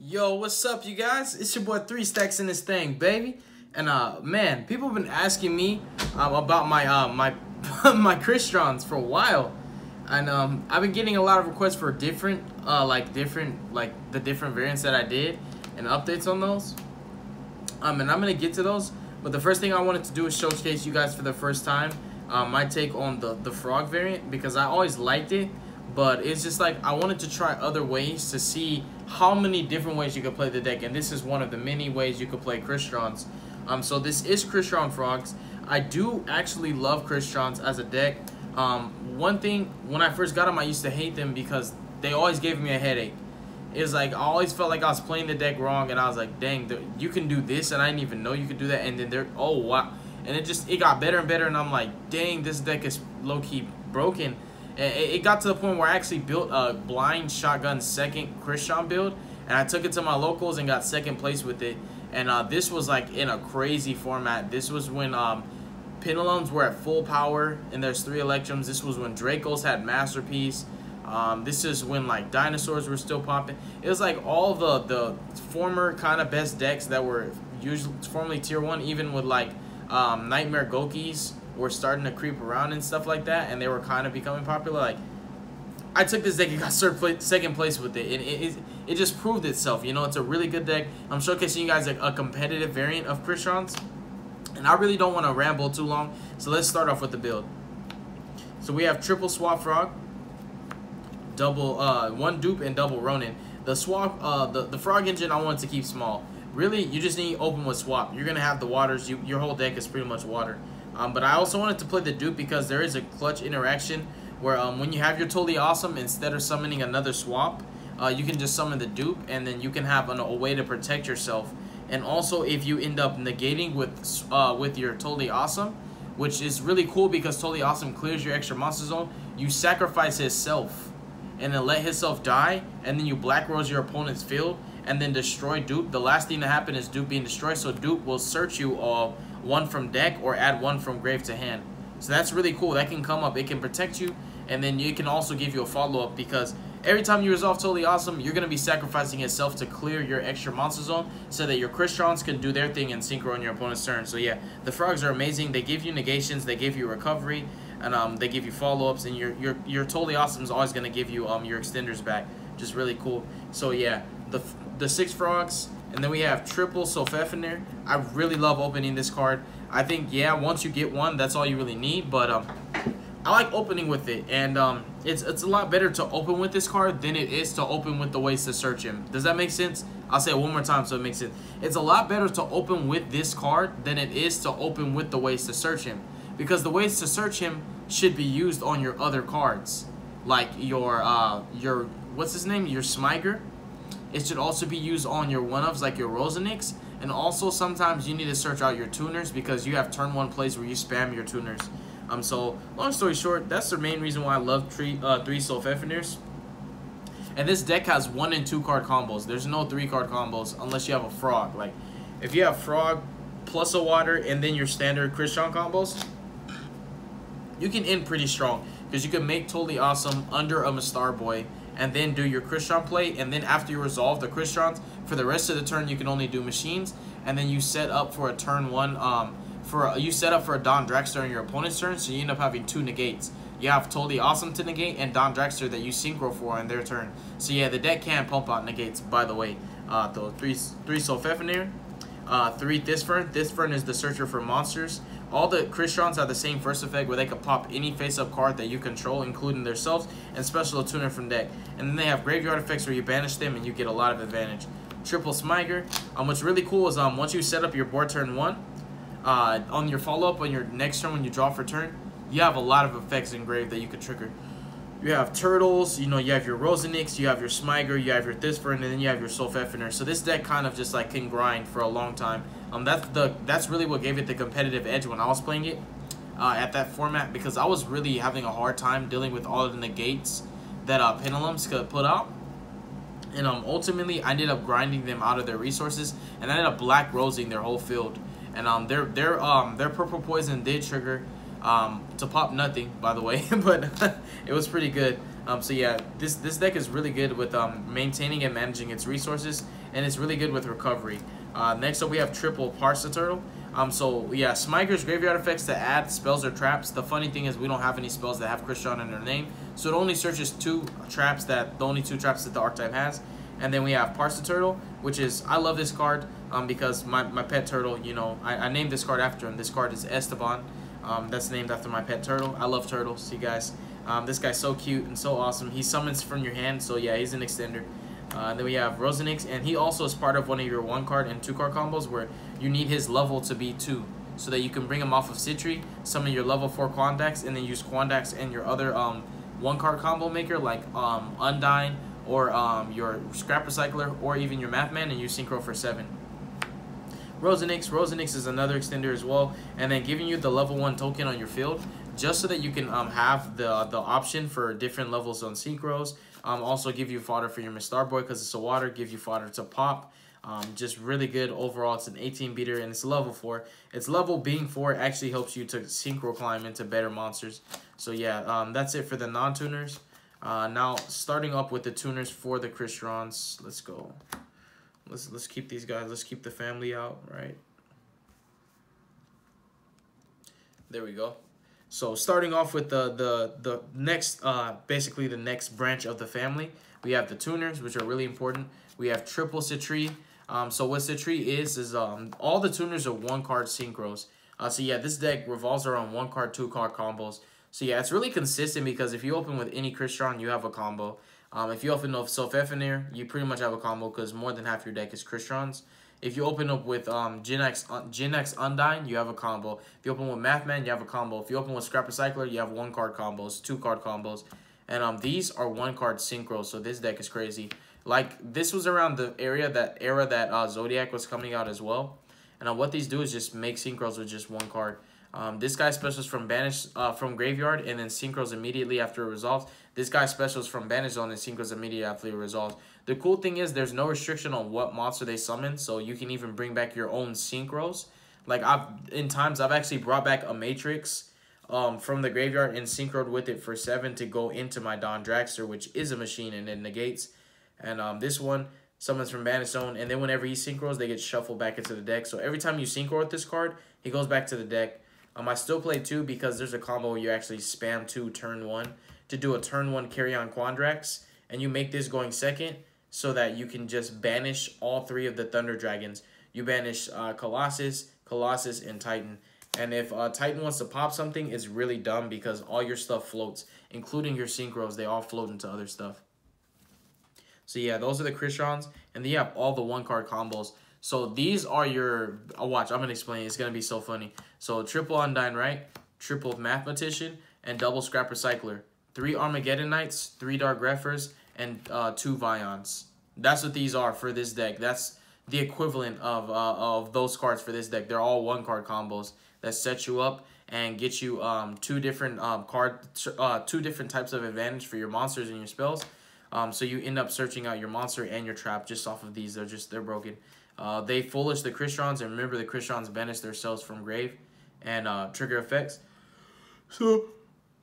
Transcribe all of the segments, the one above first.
Yo, what's up, you guys? It's your boy 3 Stacks in this thing, baby. And man, people have been asking me about my my Crystrons for a while, and I've been getting a lot of requests for different the different variants that I did and updates on those. And I'm gonna get to those, but the first thing I wanted to do is showcase you guys for the first time my take on the frog variant, because I always liked it. But it's just like I wanted to try other ways to see how many different ways you could play the deck, and this is one of the many ways you could play Crystrons. So this is Crystron Frogs. I do actually love Crystrons as a deck. One thing, when I first got them, I used to hate them because they always gave me a headache. It was like I always felt like I was playing the deck wrong, and I was like, dang, you can do this, and I didn't even know you could do that. And then oh wow, and it got better and better, and I'm like, dang, this deck is low-key broken. It got to the point where I actually built a blind shotgun second Crystron build, and I took it to my locals and got second place with it. And this was like in a crazy format. This was when Pendulums were at full power, and there's 3 Electrums. This was when Dracos had Masterpiece. This is when like dinosaurs were still popping. It was like all the former kind of best decks that were usually formerly tier 1, even with like Nightmare Gokis were starting to creep around and stuff like that, and they were kind of becoming popular. Like, I took this deck and got second place with it. It just proved itself. You know, it's a really good deck. I'm showcasing you guys a competitive variant of Crystrons, and I really don't want to ramble too long, so let's start off with the build. So we have triple Swap Frog, double 1 dupe, and double Ronin. The swap, the Frog engine I wanted to keep small. Really, you just need open with swap. You're gonna have the waters. Your whole deck is pretty much water. But I also wanted to play the dupe because there is a clutch interaction where when you have your Totally Awesome, instead of summoning another swap, you can just summon the dupe, and then you can have a way to protect yourself. And also, if you end up negating with your Totally Awesome, which is really cool because Totally Awesome clears your extra monster zone, you sacrifice himself and then let himself die, and then you Black Rose your opponent's field and then destroy dupe. The last thing to happen is dupe being destroyed, so dupe will search you 1 from deck or add 1 from grave to hand. So that's really cool. That can come up. It can protect you, and then it can also give you a follow-up, because every time you resolve Totally Awesome, you're going to be sacrificing itself to clear your extra monster zone so that your Crystrons can do their thing and synchro on your opponent's turn. So yeah, the frogs are amazing. They give you negations, they give you recovery, and they give you follow-ups, and your Totally Awesome is always going to give you your extenders back, which is really cool. So yeah, the 6 frogs. And then we have triple Sulfefenir. I really love opening this card. I think, yeah, once you get one, that's all you really need. But I like opening with it. And it's a lot better to open with this card than it is to open with the ways to search him. Does that make sense? I'll say it one more time so it makes sense. It's a lot better to open with this card than it is to open with the ways to search him. Because the ways to search him should be used on your other cards. Like your what's his name? Your Smiger. It should also be used on your one-ofs like your Rosenix, and also sometimes you need to search out your tuners because you have turn 1 plays where you spam your tuners. So long story short, that's the main reason why I love 3 Sulfefenirs. And this deck has 1 and 2 card combos. There's no 3 card combos unless you have a frog. Like if you have frog plus a water and then your standard Crystron combos, you can end pretty strong because you can make Totally Awesome under a Star Boy, and then do your Crystron play, and then after you resolve the Crystrons, for the rest of the turn you can only do machines, and then you set up for a turn 1 you set up for a Don Dragster in your opponent's turn, so you end up having 2 negates. You have Totally Awesome to negate and Don Dragster that you synchro for in their turn. So yeah, the deck can pump out negates, by the way. The 3 Sulfefenir, 3 Thisfern. Thisfern is the searcher for monsters. All the Crystrons have the same first effect where they can pop any face-up card that you control, including themselves, and special tuner from deck. And then they have graveyard effects where you banish them and you get a lot of advantage. Triple Smiger. What's really cool is once you set up your board turn 1, on your follow-up on your next turn when you draw for turn, you have a lot of effects engraved that you can trigger. You have Turtles, you have your Rosenix, you have your Smiger, you have your Thisfern, and then you have your Sulfefenir. So this deck kind of just like can grind for a long time. That's really what gave it the competitive edge when I was playing it at that format, because I was really having a hard time dealing with all of the negates that Pendulums could put out. And ultimately, I ended up grinding them out of their resources, and I ended up Black Rosing their whole field. And their Purple Poison did trigger to pop nothing, by the way, but it was pretty good. So yeah, this deck is really good with maintaining and managing its resources, and it's really good with recovery. Next up we have triple Parsa Turtle. So yeah, Smiger's graveyard effects to add spells or traps. The funny thing is we don't have any spells that have Crystron in their name, so it only searches the only two traps that the archetype has. And then we have Parsa Turtle, which is, I love this card because my pet turtle, you know, I named this card after him. This card is Esteban. That's named after my pet turtle. I love turtles, see guys. This guy's so cute and so awesome. He summons from your hand, so yeah, he's an extender. Then we have Rosenix, and he also is part of one of your 1-card and 2-card combos where you need his level to be 2, so that you can bring him off of Citri, summon your level 4 Quandax, and then use Quandax and your other 1-card combo maker like Undyne or your Scrap Recycler or even your Mathman, and use Synchro for 7. Rosenix is another extender as well, and then giving you the level 1 token on your field, just so that you can have the option for different levels on Synchros. Also give you fodder for your Miss Starboy because it's a water, give you fodder to pop. Just really good overall. It's an 18 beater and it's level 4. Its level being 4 actually helps you to synchro climb into better monsters. So yeah, that's it for the non-tuners. Now starting up with the tuners for the Crystrons. Let's go. Let's keep these guys. Let's keep the family out, right? There we go. So starting off with the next, basically the next branch of the family, we have the tuners, which are really important. We have triple Citri. So what Citri is all the tuners are 1-card synchros. So yeah, this deck revolves around 1-card, 2-card combos. So yeah, it's really consistent because if you open with any Crystron, you have a combo. If you open with Sophephonir, you pretty much have a combo because more than half your deck is Crystrons. If you open up with Jinx Undyne, you have a combo. If you open with Mathman, you have a combo. If you open with Scrap Recycler, you have 1-card combos, 2-card combos. And these are 1-card synchros, so this deck is crazy. Like, this was around the era that Zodiac was coming out as well. And what these do is just make synchros with just 1 card. This guy specials from from Graveyard and then synchros immediately after it resolves. This guy specials from Banish Zone and synchros immediately after it resolves. The cool thing is there's no restriction on what monster they summon, so you can even bring back your own synchros. Like in times I've actually brought back a Matrix from the Graveyard and synchroed with it for 7 to go into my Don Dragster, which is a machine and it negates. And this one summons from Banish Zone, and then whenever he synchros, they get shuffled back into the deck. So every time you synchro with this card, he goes back to the deck. I still play 2 because there's a combo where you actually spam 2 turn 1 to do a turn 1 carry on Quandax, and you make this going second so that you can just banish all 3 of the Thunder Dragons. You banish Colossus, and Titan. And if Titan wants to pop something, it's really dumb because all your stuff floats, including your synchros. They all float into other stuff. So yeah, those are the Crystrons, and then you have all the 1-card combos. So these are your, watch, I'm going to explain. It's going to be so funny. So triple Undyne, right? Triple Mathematician, and double Scrap Recycler. 3 Armageddon Knights, 3 Dark Greffers, and 2 Vions. That's what these are for this deck. That's the equivalent of those cards for this deck. They're all 1-card combos that set you up and get you 2 different types of advantage for your monsters and your spells. So you end up searching out your monster and your trap just off of these. They're broken. They foolish the Crystrons, and remember the Crystrons banish themselves from grave and trigger effects. So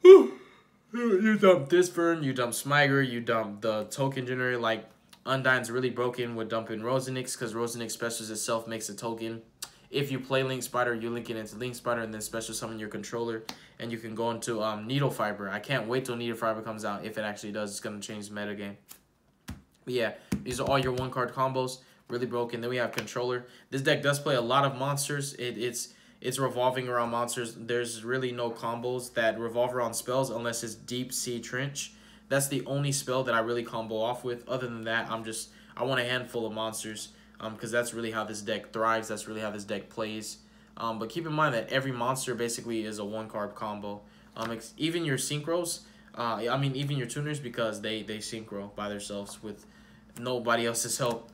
you dump this Fern, you dump Smiger, you dump the token generator. Like Undyne's really broken with dumping Rosenix because Rosenix specials itself makes a token. If you play Link Spider, you link it into Link Spider and then special summon your controller, and you can go into Needle Fiber. I can't wait till Needle Fiber comes out. If it actually does, it's going to change the metagame. But yeah, these are all your 1-card combos. Really broken. Then we have Controller. This deck does play a lot of monsters. It's revolving around monsters. There's really no combos that revolve around spells unless it's Deep Sea Trench. That's the only spell that I really combo off with. Other than that, I want a handful of monsters because that's really how this deck thrives. That's really how this deck plays. But keep in mind that every monster basically is a 1-card combo. Even your synchros, even your tuners, because they synchro by themselves with nobody else's help.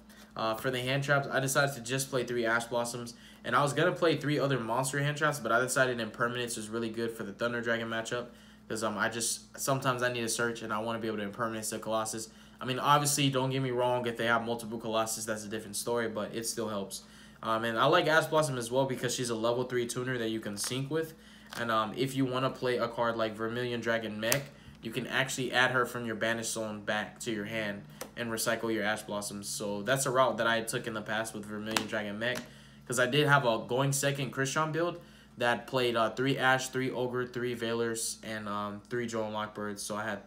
For the hand traps, I decided to just play 3 Ash Blossoms, and I was going to play 3 other monster hand traps, but I decided Impermanence was really good for the Thunder Dragon matchup, because sometimes I need to search, and I want to be able to Impermanence the Colossus. I mean, obviously, don't get me wrong, if they have multiple Colossus, that's a different story, but it still helps. And I like Ash Blossom as well because she's a level 3 tuner that you can sync with, and if you want to play a card like Vermilion Dragon Mech, you can actually add her from your banished zone back to your hand and recycle your Ash Blossoms. So that's a route that I took in the past with Vermilion Dragon Mech, because I did have a going second Crystron build that played 3 Ash, 3 Ogre, 3 Veilers, and 3 Joel and Lockbirds. So I had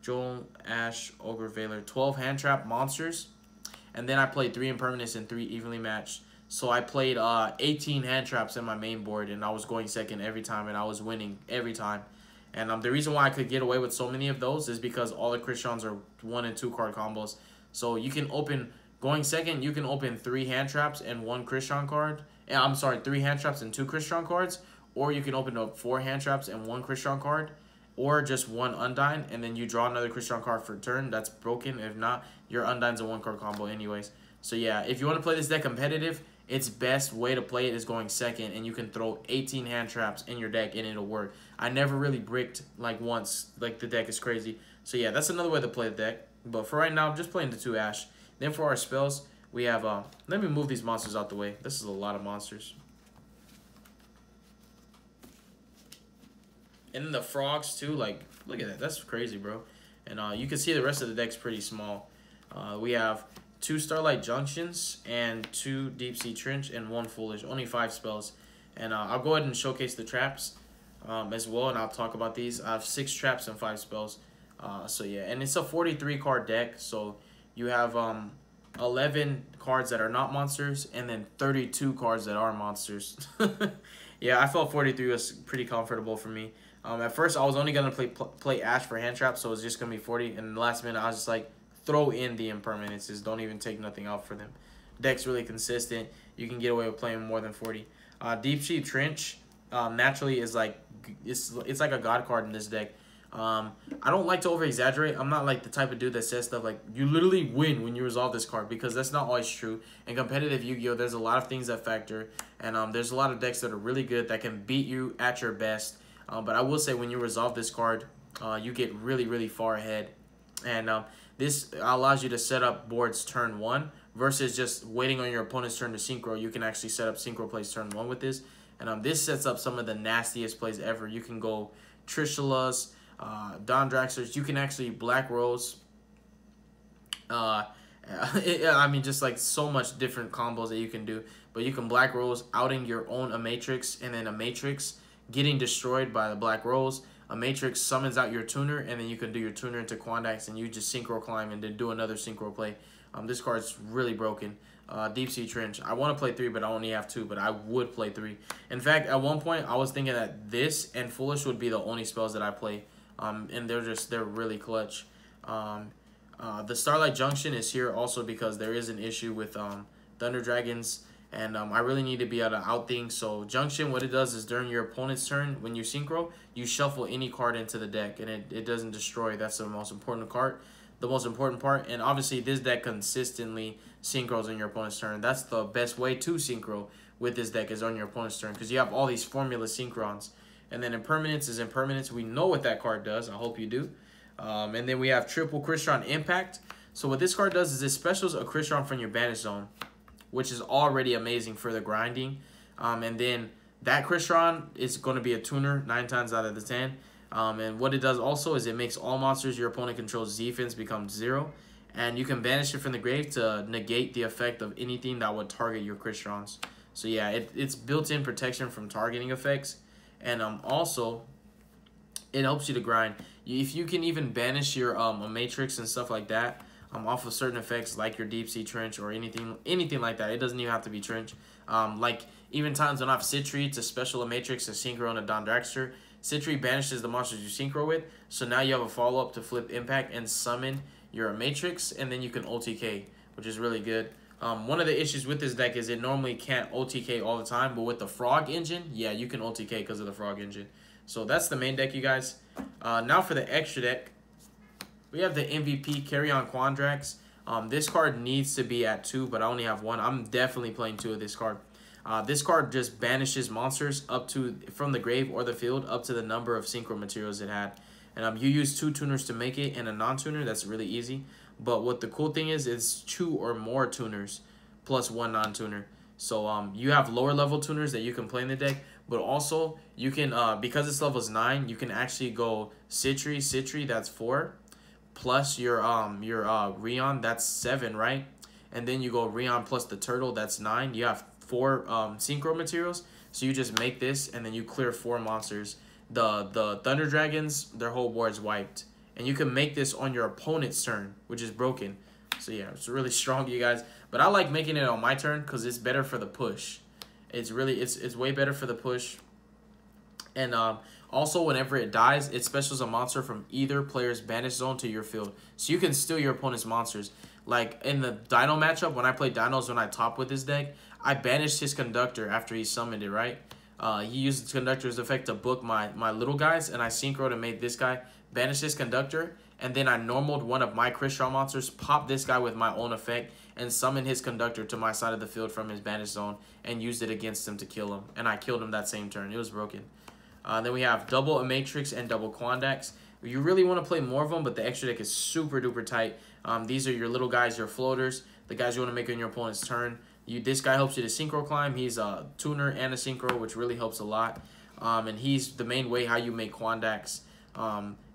Joel, Ash, Ogre, Veiler, 12 hand trap monsters, and then I played 3 Impermanence and 3 evenly matched. So I played 18 hand traps in my main board, and I was going second every time, and I was winning every time. And the reason why I could get away with so many of those is because all the Crystrons are 1 and 2 card combos. So you can open, going second, you can open 3 hand traps and 1 Crystron card. I'm sorry, 3 hand traps and 2 Crystron cards. Or you can open up 4 hand traps and 1 Crystron card. Or just 1 Undyne, and then you draw another Crystron card for turn. That's broken. If not, your Undyne's a 1 card combo anyways. So yeah, if you want to play this deck competitive, its best way to play it is going second, and you can throw 18 hand traps in your deck and it'll work. I never really bricked like once, like the deck is crazy. So yeah, that's another way to play the deck. But for right now, I'm just playing the 2 Ash. Then for our spells, we have, let me move these monsters out the way. This is a lot of monsters. And then the frogs too, like, look at that, that's crazy, bro. And you can see the rest of the deck's pretty small. We have 2 Starlight Junctions and 2 Deep Sea Trench and 1 Foolish, only 5 spells. And I'll go ahead and showcase the traps as well, and I'll talk about these. I have 6 traps and 5 spells. So yeah, and it's a 43 card deck, so you have 11 cards that are not monsters, and then 32 cards that are monsters. Yeah, I felt 43 was pretty comfortable for me. At first, I was only going to play Ash for hand traps, so it was just going to be 40. And the last minute, I was just like, throw in the impermanences. Don't even take nothing out for them. Deck's really consistent. You can get away with playing more than 40. Deep Sea Trench naturally is like, it's like a god card in this deck. I don't like to over-exaggerate. I'm not like the type of dude that says stuff like, you literally win when you resolve this card, because that's not always true. In competitive Yu-Gi-Oh, there's a lot of things that factor, and there's a lot of decks that are really good that can beat you at your best. But I will say, when you resolve this card, you get really, really far ahead. And this allows you to set up boards turn 1 versus just waiting on your opponent's turn to synchro. You can actually set up synchro plays turn 1 with this. And this sets up some of the nastiest plays ever. You can go Trishulas, Don Draxlers. You can actually Black Rose. I mean, just like so much different combos that you can do. But you can Black Rose outing your own Amatrix, and then Amatrix getting destroyed by the Black Rose. Amatrix summons out your tuner, and then you can do your tuner into Quandax, and you just synchro climb and then do another synchro play. This card's really broken. Deep Sea Trench. I want to play 3, but I only have 2, but I would play 3. In fact, at one point, I was thinking that this and Foolish would be the only spells that I play. And they're really clutch. The Starlight Junction is here also because there is an issue with Thunder Dragons, and I really need to be able to out things. So Junction, what it does is during your opponent's turn, when you synchro, you shuffle any card into the deck, and it doesn't destroy. That's the most important part. And obviously this deck consistently synchros on your opponent's turn. That's the best way to synchro with this deck, is on your opponent's turn, because you have all these formula synchrons. And then Impermanence is Impermanence. We know what that card does. I hope you do. And then we have triple Crystron Impact. So what this card does is it specials a Crystron from your banished zone, which is already amazing for the grinding. And then that Crystron is going to be a tuner 9 times out of the 10. And what it does also is it makes all monsters your opponent controls defense become 0. And you can banish it from the grave to negate the effect of anything that would target your Crystrons. So yeah, it's built-in protection from targeting effects. And also, it helps you to grind. If you can even banish your Matrix and stuff like that off of certain effects, like your Deep Sea Trench or anything like that. It doesn't even have to be Trench. Like even times when I have Citri to special a Matrix to synchro on a Don Draxter, Citri banishes the monsters you synchro with. So now you have a follow-up to flip Impact and summon your Matrix, and then you can OTK, which is really good. One of the issues with this deck is it normally can't OTK all the time, but with the Frog Engine, yeah, you can OTK because of the Frog Engine. So that's the main deck, you guys. Now for the extra deck, we have the MVP, Carry On Quandax. This card needs to be at 2, but I only have 1. I'm definitely playing 2 of this card. This card just banishes monsters up to from the grave or the field up to the number of synchro materials it had. And you use 2 tuners to make it, and a non-tuner. That's really easy. But what the cool thing is, it's 2 or more tuners plus 1 non-tuner. So you have lower level tuners that you can play in the deck, But also, you can, because it's levels 9, you can actually go Citry, that's 4, plus your Rion, that's 7, right? And then you go Rion plus the turtle, that's 9. You have 4 synchro materials, so you just make this, and then you clear 4 monsters. The Thunder Dragons, their whole board's wiped. And you can make this on your opponent's turn, which is broken. So yeah, it's really strong, you guys. But I like making it on my turn because it's better for the push. It's way better for the push. And also, whenever it dies, it specials a monster from either player's banished zone to your field. So you can steal your opponent's monsters. Like in the Dino matchup, when I played Dinos when I top with this deck, I banished his Conductor after he summoned it, right? He used the Conductor's effect to book my little guys, and I synchroed and made this guy banish his Conductor, and then I normaled one of my Crystron monsters, popped this guy with my own effect, and summoned his Conductor to my side of the field from his banished zone, and used it against him to kill him. And I killed him that same turn. It was broken. Then we have double a Matrix and double Quandax. You really want to play more of them, but the extra deck is super duper tight. These are your little guys, your floaters, the guys you want to make on your opponent's turn. This guy helps you to synchro climb. He's a tuner and a synchro, which really helps a lot. And he's the main way how you make Quandax.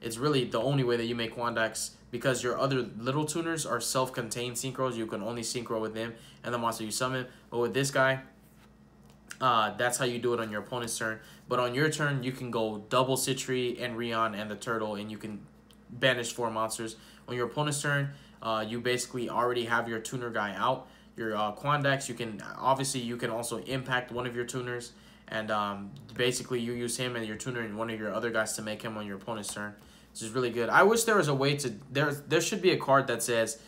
It's really the only way that you make Quandax, because your other little tuners are self-contained synchros. You can only synchro with them and the monster you summon. But with this guy, that's how you do it on your opponent's turn. But on your turn, you can go double Citry and Rion and the turtle, and you can banish 4 monsters. On your opponent's turn, you basically already have your tuner guy out. Your Quandax, you can also impact one of your tuners, and basically you use him and your tuner and one of your other guys to make him on your opponent's turn, which is really good. I wish there was a way to, there should be a card that says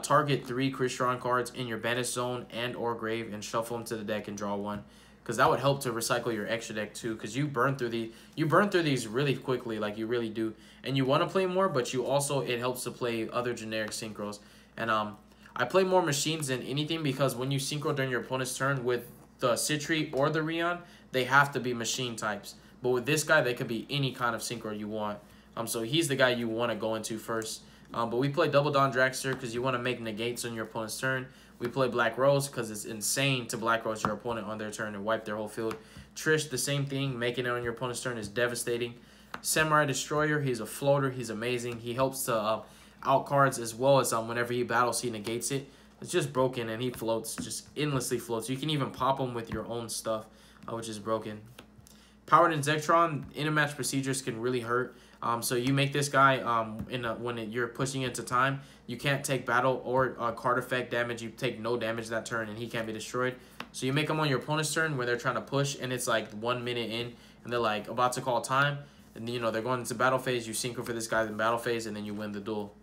target 3 Crystron cards in your banished zone and or grave and shuffle them to the deck and draw 1, because that would help to recycle your extra deck too, because you burn through these really quickly, like you really do, and you want to play more, but you also, it helps to play other generic synchros. And I play more machines than anything, because when you synchro during your opponent's turn with the Citry or the Rion, they have to be machine types. But with this guy, they could be any kind of synchro you want. So he's the guy you want to go into first. But we play Double Dawn Dragster because you want to make negates on your opponent's turn. We play Black Rose because it's insane to Black Rose your opponent on their turn and wipe their whole field. Trish, the same thing. Making it on your opponent's turn is devastating. Samurai Destroyer, he's a floater. He's amazing. He helps to out cards, as well as whenever he battles, he negates it. It's just broken, and he floats, just endlessly floats. You can even pop him with your own stuff, which is broken. Powered Inzektron, intermatch procedures can really hurt. So you make this guy when you're pushing into time, you can't take battle or card effect damage. You take no damage that turn, and he can't be destroyed. So you make him on your opponent's turn where they're trying to push, and it's like 1 minute in, and they're like about to call time, and you know they're going into battle phase. You synchro for this guy in battle phase, and then you win the duel.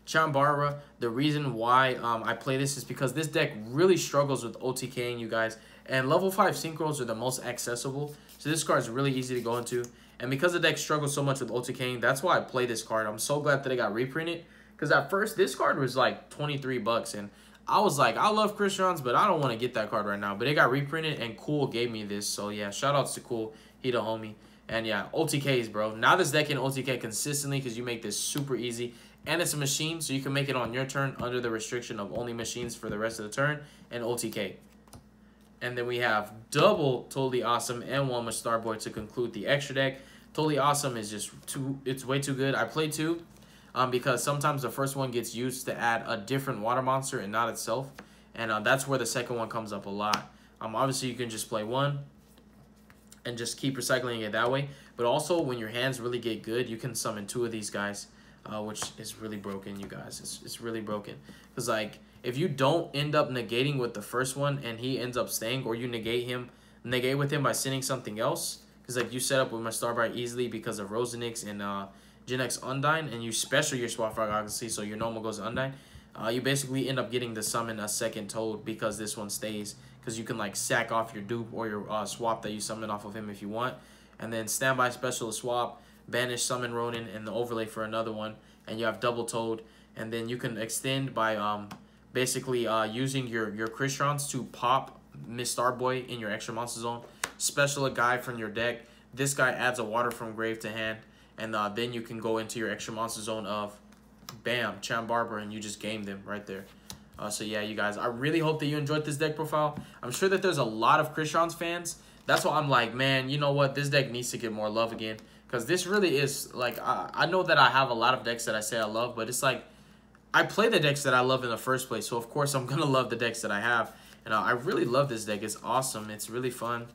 Chambara, the reason why I play this is because this deck really struggles with OTKing you guys, and level 5 synchros are the most accessible, so this card is really easy to go into. And because the deck struggles so much with OTKing, that's why I play this card. I'm so glad that it got reprinted, because at first this card was like 23 bucks, and I was like, I love Crystrons, but I don't want to get that card right now. But it got reprinted, and Cool gave me this, so yeah, shout outs to Cool, he the homie. And yeah, OTKs, bro. Now this deck can OTK consistently because you make this super easy. And it's a machine, so you can make it on your turn under the restriction of only machines for the rest of the turn, and OTK. And then we have double Totally Awesome and one with Starboy to conclude the extra deck. Totally Awesome is just it's way too good. I play 2 because sometimes the first one gets used to add a different water monster and not itself. And that's where the second one comes up a lot. Obviously, you can just play 1 and just keep recycling it that way. But also, when your hands really get good, you can summon 2 of these guys. Which is really broken, you guys. It's really broken. Because, like, if you don't end up negating with the first one and he ends up staying, or you negate with him by sending something else, because, like, you set up with my Starbright easily because of Rosenix and Gen X Undyne, and you special your Swap Frog, obviously, so your normal goes to Undyne, you basically end up getting to summon a second Toad because this one stays. Because you can, like, sack off your dupe or your swap that you summon off of him if you want. And then Standby Special Swap, banish summon Ronin, and the overlay for another one, and you have double Toad. And then you can extend by basically using your Crystrons to pop Miss Starboy in your extra monster zone. Special a guy from your deck. This guy adds a water from grave to hand, and then you can go into your extra monster zone of bam, Chambara, and you just game them right there. So yeah, you guys, I really hope that you enjoyed this deck profile. I'm sure that there's a lot of Crystrons fans That's why I'm like, man, you know what? This deck needs to get more love again. Because this really is, like, I know that I have a lot of decks that I say I love, but it's like, I play the decks that I love in the first place. So, of course, I'm going to love the decks that I have. And I really love this deck. It's awesome. It's really fun.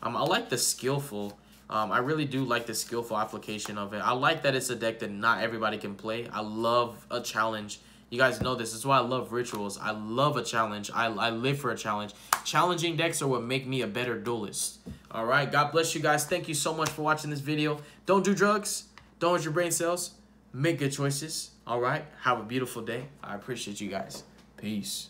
I like the skillful. I really do like the skillful application of it. I like that it's a deck that not everybody can play. I love a challenge. You guys know this. This is why I love rituals. I love a challenge. I live for a challenge. Challenging decks are what make me a better duelist. All right. God bless you guys. Thank you so much for watching this video. Don't do drugs. Don't hurt your brain cells. Make good choices. All right. Have a beautiful day. I appreciate you guys. Peace.